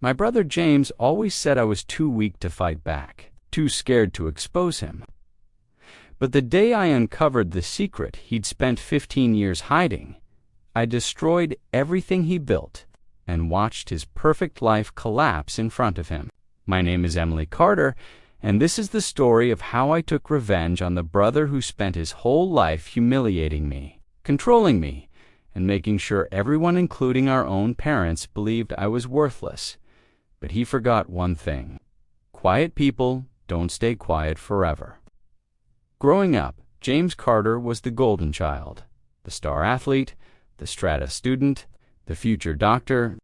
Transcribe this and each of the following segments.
My brother James always said I was too weak to fight back, too scared to expose him. But the day I uncovered the secret he'd spent 15 years hiding, I destroyed everything he built and watched his perfect life collapse in front of him. My name is Emily Carter, and this is the story of how I took revenge on the brother who spent his whole life humiliating me, controlling me, and making sure everyone, including our own parents, believed I was worthless. But he forgot one thing: quiet people don't stay quiet forever. Growing up, James Carter was the golden child, the star athlete, the strata student, the future doctor.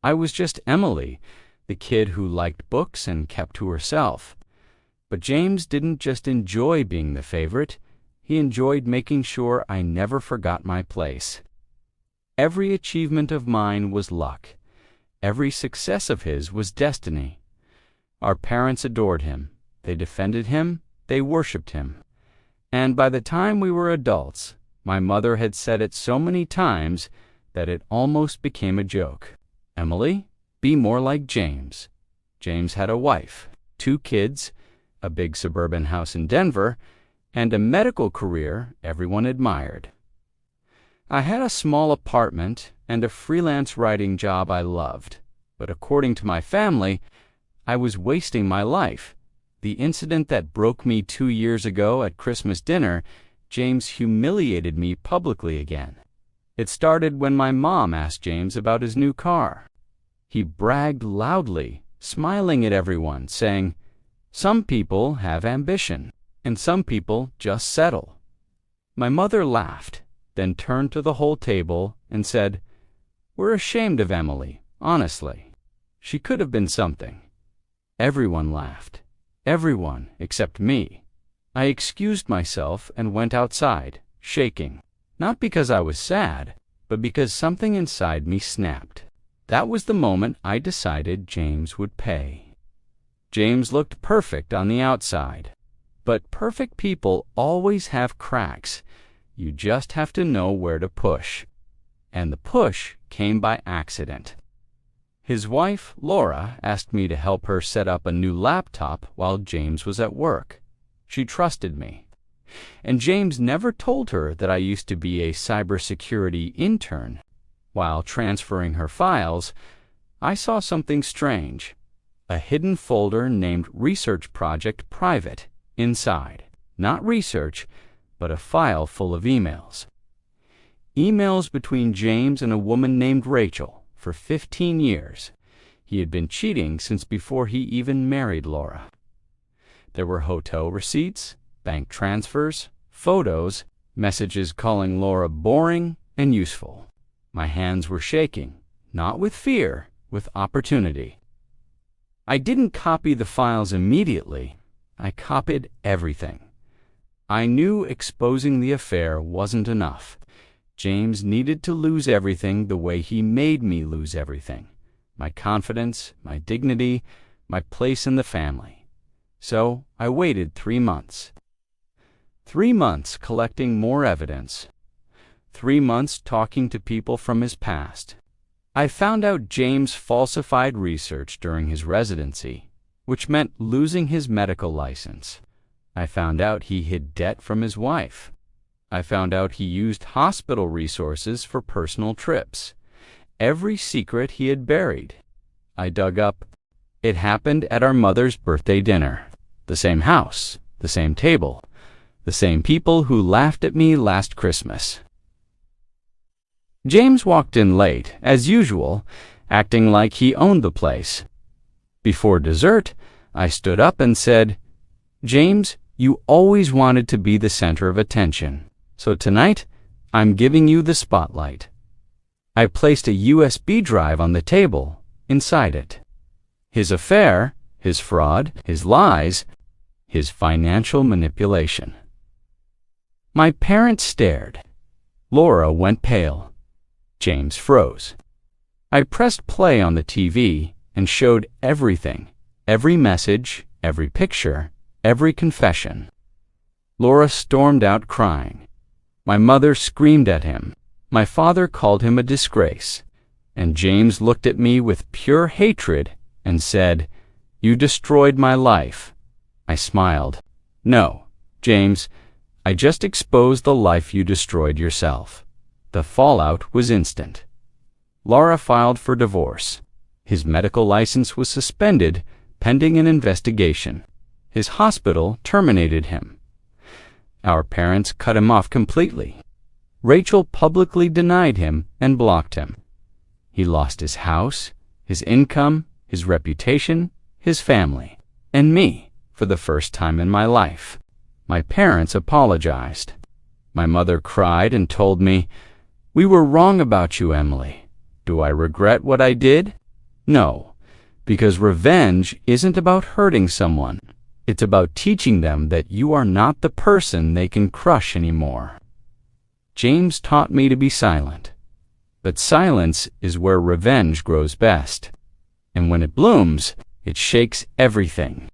I was just Emily, the kid who liked books and kept to herself. But James didn't just enjoy being the favorite, he enjoyed making sure I never forgot my place. Every achievement of mine was luck. Every success of his was destiny. Our parents adored him. They defended him. They worshipped him. And by the time we were adults, my mother had said it so many times that it almost became a joke. Emily, be more like James. James had a wife, 2 kids, a big suburban house in Denver, and a medical career everyone admired. I had a small apartment and a freelance writing job I loved, but according to my family, I was wasting my life. The incident that broke me 2 years ago at Christmas dinner, James humiliated me publicly again. It started when my mom asked James about his new car. He bragged loudly, smiling at everyone, saying, "Some people have ambition, and some people just settle." My mother laughed, then turned to the whole table and said, "We're ashamed of Emily, honestly. She could have been something." Everyone laughed. Everyone except me. I excused myself and went outside, shaking, not because I was sad, but because something inside me snapped. That was the moment I decided James would pay. James looked perfect on the outside, but perfect people always have cracks. You just have to know where to push. And the push came by accident. His wife, Laura, asked me to help her set up a new laptop while James was at work. She trusted me. And James never told her that I used to be a cybersecurity intern. While transferring her files, I saw something strange: a hidden folder named Research Project Private inside. Not research, but a file full of emails. Emails between James and a woman named Rachel. For 15 years. He had been cheating since before he even married Laura. There were hotel receipts, bank transfers, photos, messages calling Laura boring and useful. My hands were shaking, not with fear, with opportunity. I didn't copy the files immediately. I copied everything. I knew exposing the affair wasn't enough. James needed to lose everything the way he made me lose everything: my confidence, my dignity, my place in the family. So I waited 3 months. 3 months collecting more evidence. 3 months talking to people from his past. I found out James falsified research during his residency, which meant losing his medical license. I found out he hid debt from his wife. I found out he used hospital resources for personal trips. Every secret he had buried. I dug up. It happened at our mother's birthday dinner. The same house, the same table, the same people who laughed at me last Christmas. James walked in late, as usual, acting like he owned the place. Before dessert, I stood up and said, "James, you always wanted to be the center of attention. So tonight, I'm giving you the spotlight." I placed a USB drive on the table, inside it. His affair, his fraud, his lies, his financial manipulation. My parents stared. Laura went pale. James froze. I pressed play on the TV and showed everything, every message, every picture, every confession. Laura stormed out crying. My mother screamed at him. My father called him a disgrace. And James looked at me with pure hatred and said, "You destroyed my life." I smiled. "No, James, I just exposed the life you destroyed yourself." The fallout was instant. Laura filed for divorce. His medical license was suspended pending an investigation. His hospital terminated him. Our parents cut him off completely. Rachel publicly denied him and blocked him. He lost his house, his income, his reputation, his family, and me for the first time in my life. My parents apologized. My mother cried and told me, "We were wrong about you, Emily." Do I regret what I did? No, because revenge isn't about hurting someone. It's about teaching them that you are not the person they can crush anymore. James taught me to be silent. But silence is where revenge grows best. And when it blooms, it shakes everything.